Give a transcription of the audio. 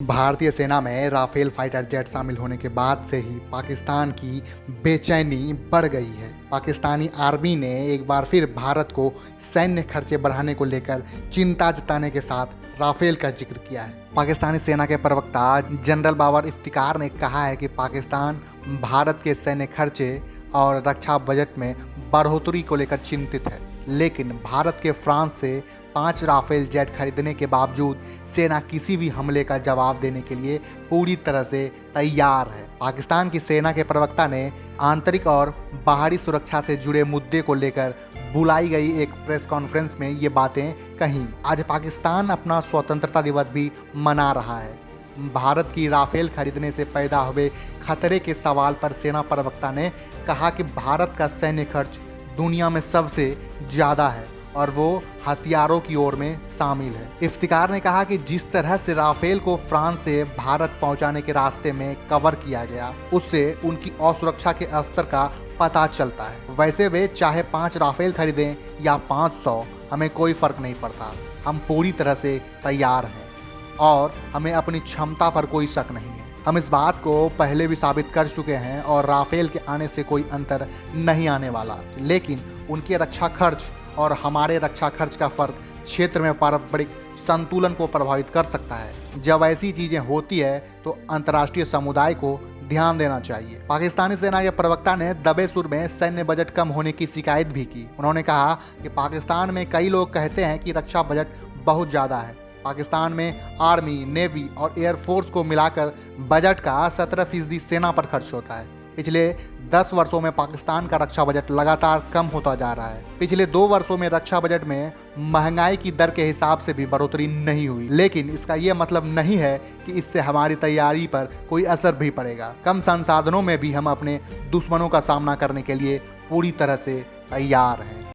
भारतीय सेना में राफेल फाइटर जेट शामिल होने के बाद से ही पाकिस्तान की बेचैनी बढ़ गई है। पाकिस्तानी आर्मी ने एक बार फिर भारत को सैन्य खर्चे बढ़ाने को लेकर चिंता जताने के साथ राफेल का जिक्र किया है। पाकिस्तानी सेना के प्रवक्ता जनरल बाबर इफ्तिकार ने कहा है कि पाकिस्तान भारत के सैन्य खर्चे और रक्षा बजट में बढ़ोतरी को लेकर चिंतित है, लेकिन भारत के फ्रांस से 5 राफेल जेट खरीदने के बावजूद सेना किसी भी हमले का जवाब देने के लिए पूरी तरह से तैयार है। पाकिस्तान की सेना के प्रवक्ता ने आंतरिक और बाहरी सुरक्षा से जुड़े मुद्दे को लेकर बुलाई गई एक प्रेस कॉन्फ्रेंस में ये बातें कहीं। आज पाकिस्तान अपना स्वतंत्रता दिवस भी मना रहा है। भारत की राफेल खरीदने से पैदा हुए खतरे के सवाल पर सेना प्रवक्ता ने कहा कि भारत का सैन्य खर्च दुनिया में सबसे ज़्यादा है और वो हथियारों की ओर में शामिल है। इफ्तिकार ने कहा कि जिस तरह से राफेल को फ्रांस से भारत पहुंचाने के रास्ते में कवर किया गया, उससे उनकी असुरक्षा के स्तर का पता चलता है। वैसे वे चाहे 5 राफेल खरीदें या 500, हमें कोई फर्क नहीं पड़ता। हम पूरी तरह से तैयार हैं और हमें अपनी क्षमता पर कोई शक नहीं है। हम इस बात को पहले भी साबित कर चुके हैं और राफेल के आने से कोई अंतर नहीं आने वाला, लेकिन उनके रक्षा खर्च और हमारे रक्षा खर्च का फर्क क्षेत्र में पारंपरिक संतुलन को प्रभावित कर सकता है। जब ऐसी चीजें होती है तो अंतर्राष्ट्रीय समुदाय को ध्यान देना चाहिए। पाकिस्तानी सेना के प्रवक्ता ने दबे सुर में सैन्य बजट कम होने की शिकायत भी की। उन्होंने कहा कि पाकिस्तान में कई लोग कहते हैं कि रक्षा बजट बहुत ज़्यादा है। पाकिस्तान में आर्मी, नेवी और एयरफोर्स को मिलाकर बजट का 17% सेना पर खर्च होता है। पिछले 10 वर्षों में पाकिस्तान का रक्षा बजट लगातार कम होता जा रहा है। पिछले 2 वर्षों में रक्षा बजट में महंगाई की दर के हिसाब से भी बढ़ोतरी नहीं हुई, लेकिन इसका यह मतलब नहीं है कि इससे हमारी तैयारी पर कोई असर भी पड़ेगा। कम संसाधनों में भी हम अपने दुश्मनों का सामना करने के लिए पूरी तरह से तैयार हैं।